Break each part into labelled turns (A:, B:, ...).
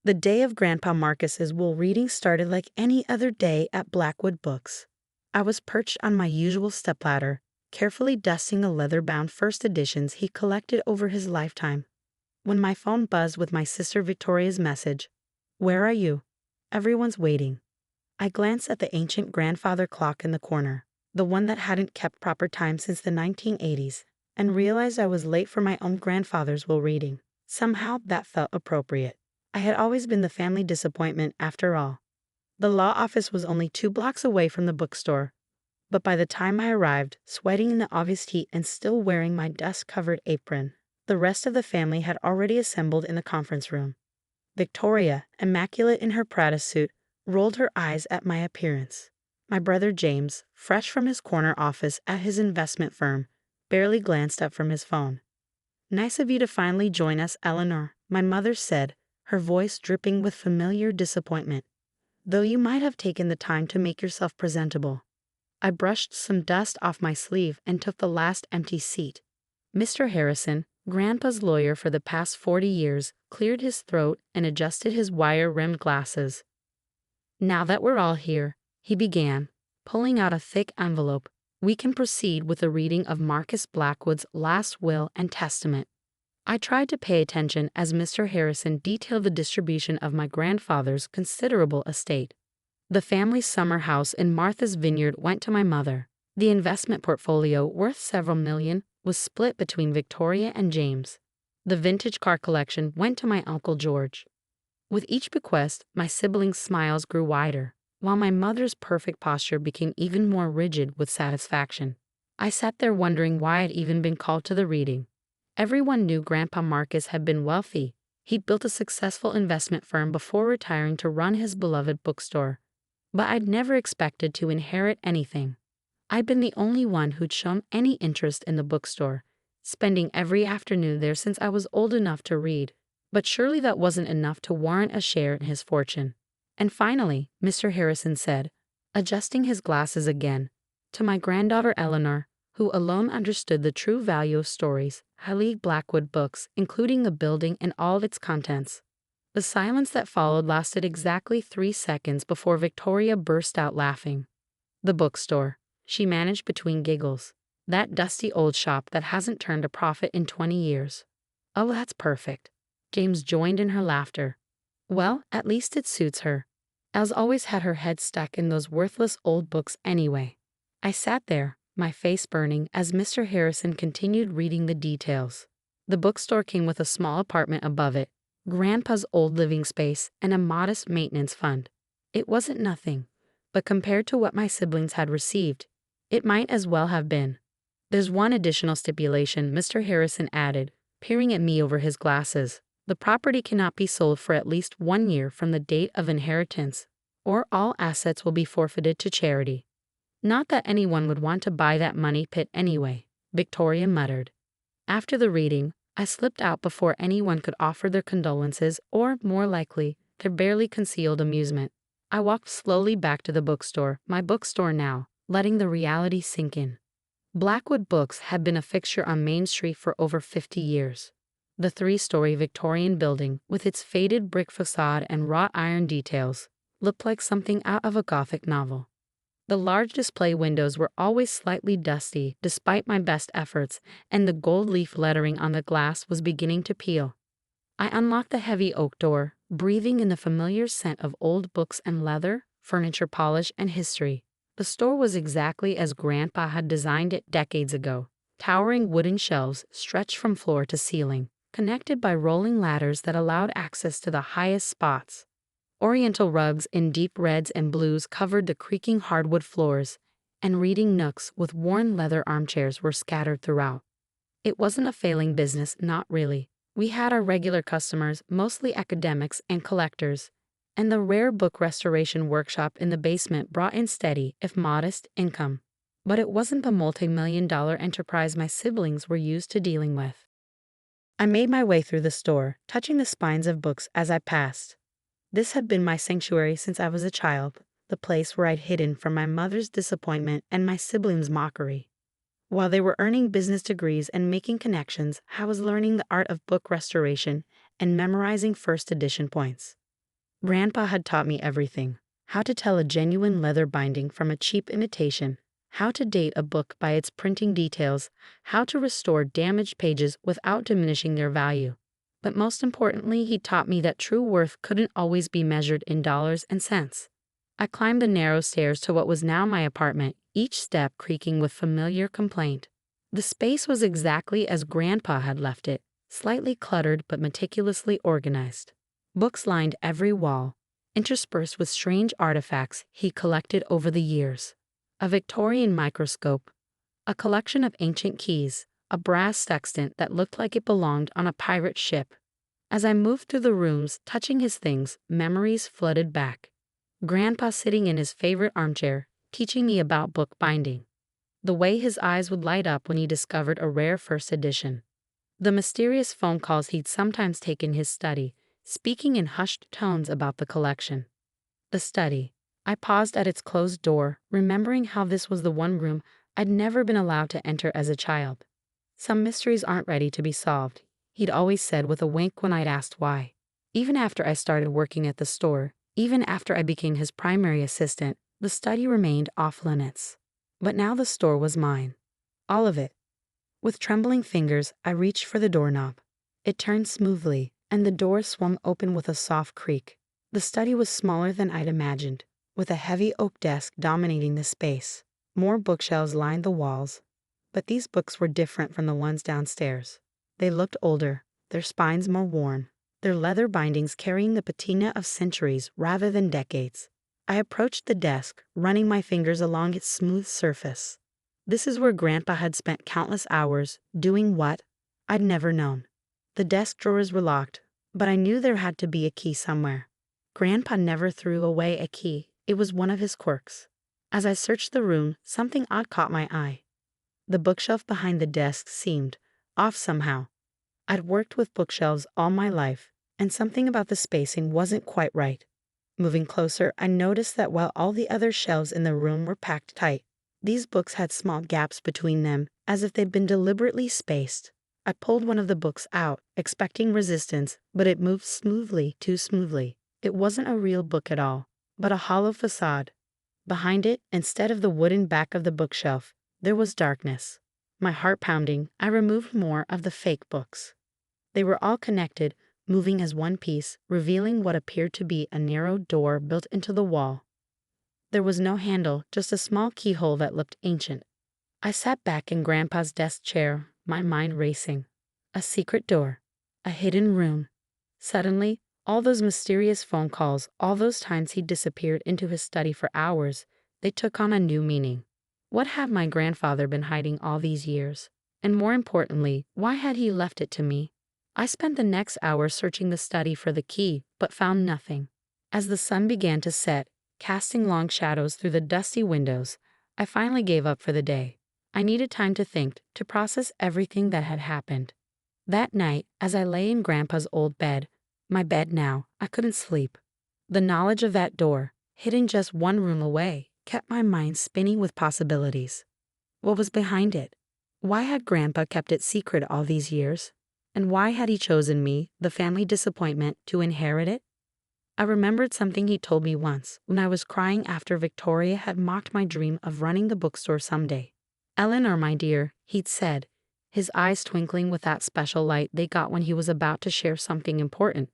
A: The day of Grandpa Marcus's wool reading started like any other day at Blackwood Books. I was perched on my usual stepladder, carefully dusting the leather-bound first editions he collected over his lifetime, when my phone buzzed with my sister Victoria's message. "Where are you? Everyone's waiting." I glanced at the ancient grandfather clock in the corner, the one that hadn't kept proper time since the 1980s, and realized I was late for my own grandfather's will reading. Somehow that felt appropriate. I had always been the family disappointment after all. The law office was only 2 blocks away from the bookstore, but by the time I arrived, sweating in the August heat and still wearing my dust-covered apron, the rest of the family had already assembled in the conference room. Victoria, immaculate in her Prada suit, rolled her eyes at my appearance. My brother James, fresh from his corner office at his investment firm, barely glanced up from his phone. "Nice of you to finally join us, Eleanor," my mother said, her voice dripping with familiar disappointment. "Though you might have taken the time to make yourself presentable." I brushed some dust off my sleeve and took the last empty seat. Mr. Harrison, Grandpa's lawyer for the past 40 years, cleared his throat and adjusted his wire-rimmed glasses. "Now that we're all here," he began, pulling out a thick envelope, "we can proceed with the reading of Marcus Blackwood's last will and testament." I tried to pay attention as Mr. Harrison detailed the distribution of my grandfather's considerable estate. The family's summer house in Martha's Vineyard went to my mother. The investment portfolio, worth several million, was split between Victoria and James. The vintage car collection went to my Uncle George. With each bequest, my siblings' smiles grew wider, while my mother's perfect posture became even more rigid with satisfaction. I sat there wondering why I'd even been called to the reading. Everyone knew Grandpa Marcus had been wealthy. He'd built a successful investment firm before retiring to run his beloved bookstore. But I'd never expected to inherit anything. I'd been the only one who'd shown any interest in the bookstore, spending every afternoon there since I was old enough to read. But surely that wasn't enough to warrant a share in his fortune. And finally, Mr. Harrison said, adjusting his glasses again, to my granddaughter Eleanor, who alone understood the true value of stories, "I leave Blackwood Books, including the building and all its contents." The silence that followed lasted exactly 3 seconds before Victoria burst out laughing. "The bookstore," she managed between giggles. "That dusty old shop that hasn't turned a profit in 20 years. "Oh, that's perfect." James joined in her laughter. "Well, at least it suits her. Els always had her head stuck in those worthless old books anyway." I sat there, my face burning, as Mr. Harrison continued reading the details. The bookstore came with a small apartment above it, Grandpa's old living space, and a modest maintenance fund. It wasn't nothing, but compared to what my siblings had received, it might as well have been. "There's one additional stipulation," Mr. Harrison added, peering at me over his glasses. "The property cannot be sold for at least 1 year from the date of inheritance, or all assets will be forfeited to charity." "Not that anyone would want to buy that money pit anyway," Victoria muttered. After the reading, I slipped out before anyone could offer their condolences or, more likely, their barely concealed amusement. I walked slowly back to the bookstore, my bookstore now, letting the reality sink in. Blackwood Books had been a fixture on Main Street for over 50 years. The 3-story Victorian building, with its faded brick facade and wrought iron details, looked like something out of a Gothic novel. The large display windows were always slightly dusty despite my best efforts, and the gold leaf lettering on the glass was beginning to peel. I unlocked the heavy oak door, breathing in the familiar scent of old books and leather, furniture polish, and history. The store was exactly as Grandpa had designed it decades ago. Towering wooden shelves stretched from floor to ceiling, connected by rolling ladders that allowed access to the highest spots. Oriental rugs in deep reds and blues covered the creaking hardwood floors, and reading nooks with worn leather armchairs were scattered throughout. It wasn't a failing business, not really. We had our regular customers, mostly academics and collectors, and the rare book restoration workshop in the basement brought in steady, if modest, income. But it wasn't the multi-million-dollar enterprise my siblings were used to dealing with. I made my way through the store, touching the spines of books as I passed. This had been my sanctuary since I was a child, the place where I'd hidden from my mother's disappointment and my siblings' mockery. While they were earning business degrees and making connections, I was learning the art of book restoration and memorizing first edition points. Grandpa had taught me everything: how to tell a genuine leather binding from a cheap imitation, how to date a book by its printing details, how to restore damaged pages without diminishing their value. But most importantly, he taught me that true worth couldn't always be measured in dollars and cents. I climbed the narrow stairs to what was now my apartment, each step creaking with familiar complaint. The space was exactly as Grandpa had left it, slightly cluttered but meticulously organized. Books lined every wall, interspersed with strange artifacts he collected over the years. A Victorian microscope, a collection of ancient keys, a brass sextant that looked like it belonged on a pirate ship. As I moved through the rooms, touching his things, memories flooded back. Grandpa sitting in his favorite armchair, teaching me about bookbinding. The way his eyes would light up when he discovered a rare first edition. The mysterious phone calls he'd sometimes take in his study, speaking in hushed tones about the collection. The study. I paused at its closed door, remembering how this was the one room I'd never been allowed to enter as a child. Some mysteries aren't ready to be solved, he'd always said with a wink when I'd asked why. Even after I started working at the store, even after I became his primary assistant, the study remained off limits. But now the store was mine. All of it. With trembling fingers, I reached for the doorknob. It turned smoothly, and the door swung open with a soft creak. The study was smaller than I'd imagined, with a heavy oak desk dominating the space. More bookshelves lined the walls, but these books were different from the ones downstairs. They looked older, their spines more worn, their leather bindings carrying the patina of centuries rather than decades. I approached the desk, running my fingers along its smooth surface. This is where Grandpa had spent countless hours, doing what? I'd never known. The desk drawers were locked, but I knew there had to be a key somewhere. Grandpa never threw away a key. It was one of his quirks. As I searched the room, something odd caught my eye. The bookshelf behind the desk seemed off somehow. I'd worked with bookshelves all my life, and something about the spacing wasn't quite right. Moving closer, I noticed that while all the other shelves in the room were packed tight, these books had small gaps between them, as if they'd been deliberately spaced. I pulled one of the books out, expecting resistance, but it moved smoothly, too smoothly. It wasn't a real book at all, but a hollow facade. Behind it, instead of the wooden back of the bookshelf, there was darkness. My heart pounding, I removed more of the fake books. They were all connected, moving as one piece, revealing what appeared to be a narrow door built into the wall. There was no handle, just a small keyhole that looked ancient. I sat back in Grandpa's desk chair, my mind racing. A secret door. A hidden room. Suddenly, all those mysterious phone calls, all those times he'd disappeared into his study for hours, they took on a new meaning. What had my grandfather been hiding all these years? And more importantly, why had he left it to me? I spent the next hour searching the study for the key, but found nothing. As the sun began to set, casting long shadows through the dusty windows, I finally gave up for the day. I needed time to think, to process everything that had happened. That night, as I lay in Grandpa's old bed, my bed now, I couldn't sleep. The knowledge of that door, hidden just one room away, kept my mind spinning with possibilities. What was behind it? Why had Grandpa kept it secret all these years? And why had he chosen me, the family disappointment, to inherit it? I remembered something he told me once, when I was crying after Victoria had mocked my dream of running the bookstore someday. "Eleanor, my dear," he'd said, his eyes twinkling with that special light they got when he was about to share something important.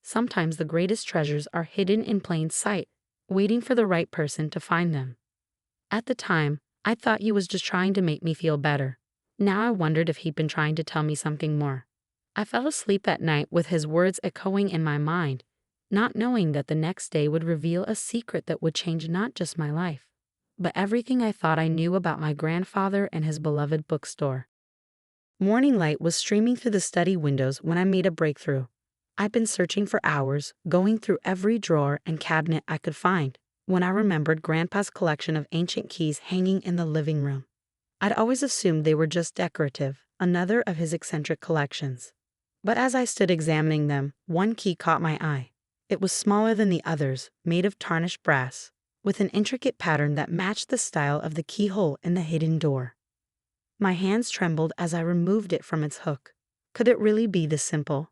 A: Sometimes the greatest treasures are hidden in plain sight, waiting for the right person to find them. At the time, I thought he was just trying to make me feel better. Now I wondered if he'd been trying to tell me something more. I fell asleep that night with his words echoing in my mind, not knowing that the next day would reveal a secret that would change not just my life, but everything I thought I knew about my grandfather and his beloved bookstore. Morning light was streaming through the study windows when I made a breakthrough. I'd been searching for hours, going through every drawer and cabinet I could find, when I remembered Grandpa's collection of ancient keys hanging in the living room. I'd always assumed they were just decorative, another of his eccentric collections. But as I stood examining them, one key caught my eye. It was smaller than the others, made of tarnished brass, with an intricate pattern that matched the style of the keyhole in the hidden door. My hands trembled as I removed it from its hook. Could it really be this simple?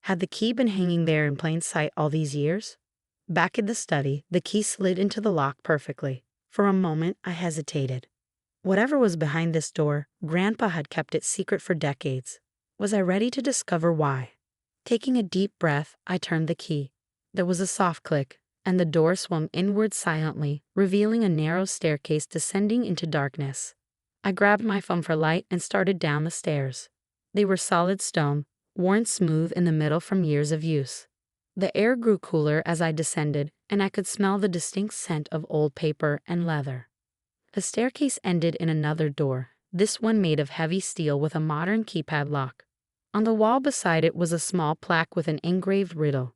A: Had the key been hanging there in plain sight all these years? Back in the study, the key slid into the lock perfectly. For a moment, I hesitated. Whatever was behind this door, Grandpa had kept it secret for decades. Was I ready to discover why? Taking a deep breath, I turned the key. There was a soft click, and the door swung inward silently, revealing a narrow staircase descending into darkness. I grabbed my phone for light and started down the stairs. They were solid stone, worn smooth in the middle from years of use. The air grew cooler as I descended, and I could smell the distinct scent of old paper and leather. The staircase ended in another door, this one made of heavy steel with a modern keypad lock. On the wall beside it was a small plaque with an engraved riddle.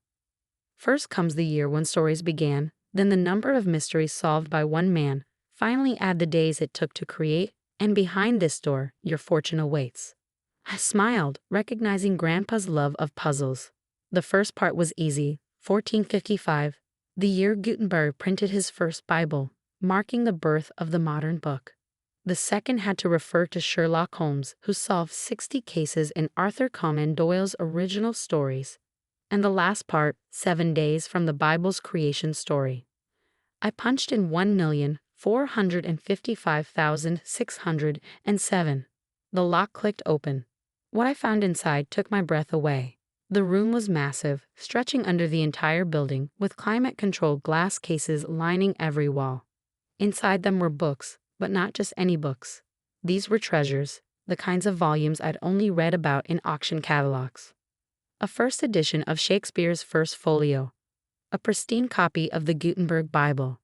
A: First comes the year when stories began, then the number of mysteries solved by one man, finally add the days it took to create, and behind this door, your fortune awaits. I smiled, recognizing Grandpa's love of puzzles. The first part was easy, 1455, the year Gutenberg printed his first Bible, marking the birth of the modern book. The second had to refer to Sherlock Holmes, who solved 60 cases in Arthur Conan Doyle's original stories. And the last part, 7 days from the Bible's creation story. I punched in 1,455,607. The lock clicked open. What I found inside took my breath away. The room was massive, stretching under the entire building, with climate-controlled glass cases lining every wall. Inside them were books, but not just any books. These were treasures, the kinds of volumes I'd only read about in auction catalogs. A first edition of Shakespeare's First Folio. A pristine copy of the Gutenberg Bible.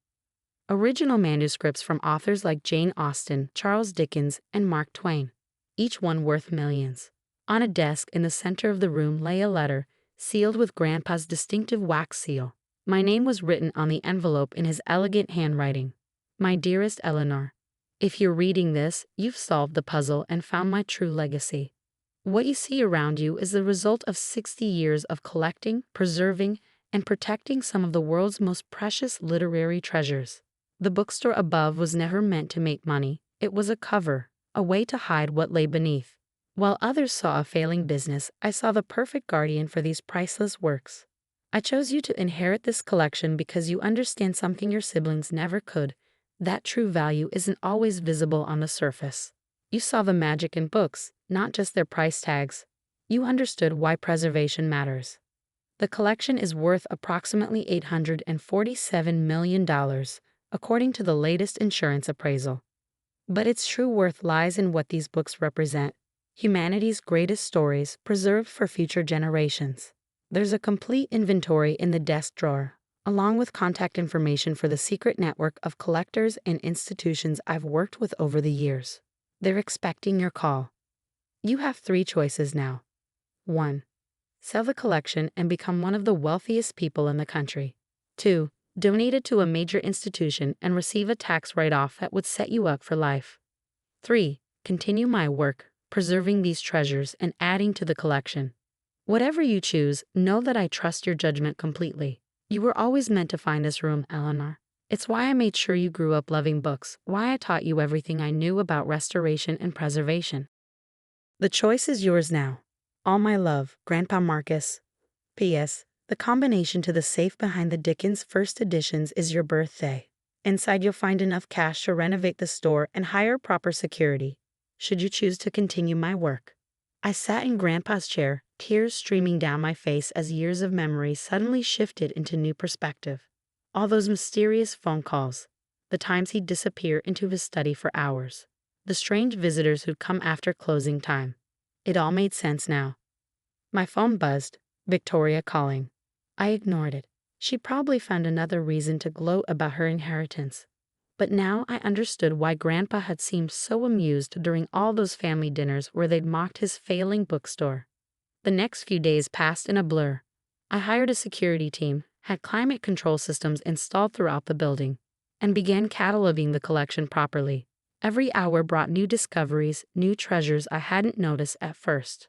A: Original manuscripts from authors like Jane Austen, Charles Dickens, and Mark Twain, each one worth millions. On a desk in the center of the room lay a letter, sealed with Grandpa's distinctive wax seal. My name was written on the envelope in his elegant handwriting. My dearest Eleanor, if you're reading this, you've solved the puzzle and found my true legacy. What you see around you is the result of 60 years of collecting, preserving, and protecting some of the world's most precious literary treasures. The bookstore above was never meant to make money. It was a cover, a way to hide what lay beneath. While others saw a failing business, I saw the perfect guardian for these priceless works. I chose you to inherit this collection because you understand something your siblings never could. That true value isn't always visible on the surface. You saw the magic in books, not just their price tags. You understood why preservation matters. The collection is worth approximately $847 million, according to the latest insurance appraisal. But its true worth lies in what these books represent. Humanity's greatest stories preserved for future generations. There's a complete inventory in the desk drawer, along with contact information for the secret network of collectors and institutions I've worked with over the years. They're expecting your call. You have 3 choices now. 1. Sell the collection and become one of the wealthiest people in the country. 2. Donate it to a major institution and receive a tax write-off that would set you up for life. 3. Continue my work, preserving these treasures and adding to the collection. Whatever you choose, know that I trust your judgment completely. You were always meant to find this room, Eleanor. It's why I made sure you grew up loving books, why I taught you everything I knew about restoration and preservation. The choice is yours now. All my love, Grandpa Marcus. P.S. The combination to the safe behind the Dickens first editions is your birthday. Inside you'll find enough cash to renovate the store and hire proper security, should you choose to continue my work. I sat in Grandpa's chair, tears streaming down my face as years of memory suddenly shifted into new perspective. All those mysterious phone calls, the times he'd disappear into his study for hours, the strange visitors who'd come after closing time. It all made sense now. My phone buzzed, Victoria calling. I ignored it. She probably found another reason to gloat about her inheritance. But now I understood why Grandpa had seemed so amused during all those family dinners where they'd mocked his failing bookstore. The next few days passed in a blur. I hired a security team, had climate control systems installed throughout the building, and began cataloging the collection properly. Every hour brought new discoveries, new treasures I hadn't noticed at first.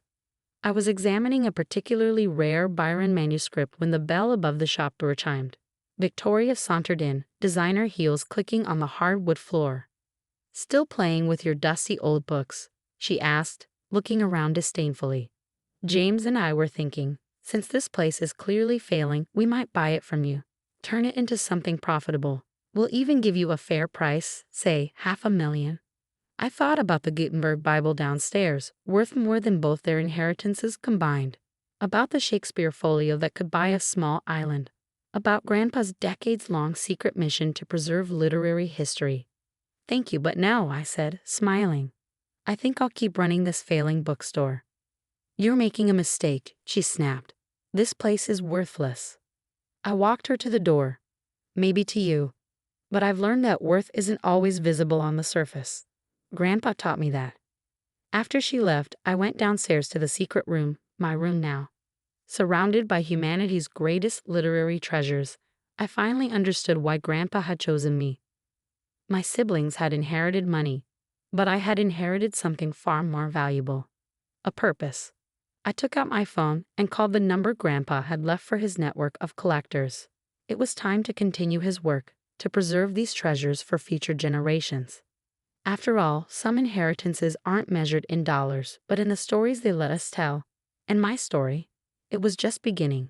A: I was examining a particularly rare Byron manuscript when the bell above the shop door chimed. Victoria sauntered in, designer heels clicking on the hardwood floor. "Still playing with your dusty old books?" she asked, looking around disdainfully. James and I were thinking, since this place is clearly failing, we might buy it from you. Turn it into something profitable. We'll even give you a fair price, say $500,000. I thought about the Gutenberg Bible downstairs, worth more than both their inheritances combined. About the Shakespeare folio that could buy a small island. About Grandpa's decades-long secret mission to preserve literary history. Thank you, but no, I said, smiling. I think I'll keep running this failing bookstore. You're making a mistake, she snapped. This place is worthless. I walked her to the door. Maybe to you. But I've learned that worth isn't always visible on the surface. Grandpa taught me that. After she left, I went downstairs to the secret room, my room now. Surrounded by humanity's greatest literary treasures, I finally understood why Grandpa had chosen me. My siblings had inherited money, but I had inherited something far more valuable. A purpose. I took out my phone and called the number Grandpa had left for his network of collectors. It was time to continue his work, to preserve these treasures for future generations. After all, some inheritances aren't measured in dollars, but in the stories they let us tell. And my story, it was just beginning.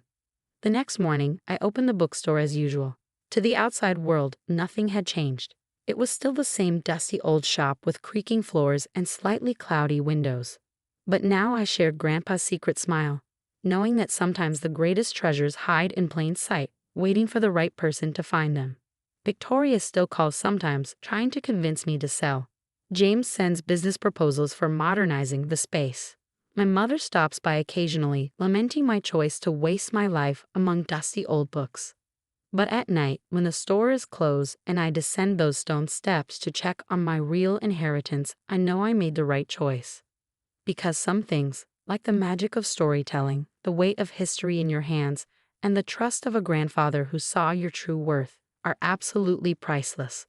A: The next morning, I opened the bookstore as usual. To the outside world, nothing had changed. It was still the same dusty old shop with creaking floors and slightly cloudy windows. But now I shared Grandpa's secret smile, knowing that sometimes the greatest treasures hide in plain sight, waiting for the right person to find them. Victoria still calls sometimes, trying to convince me to sell. James sends business proposals for modernizing the space. My mother stops by occasionally, lamenting my choice to waste my life among dusty old books. But at night, when the store is closed and I descend those stone steps to check on my real inheritance, I know I made the right choice. Because some things, like the magic of storytelling, the weight of history in your hands, and the trust of a grandfather who saw your true worth, are absolutely priceless.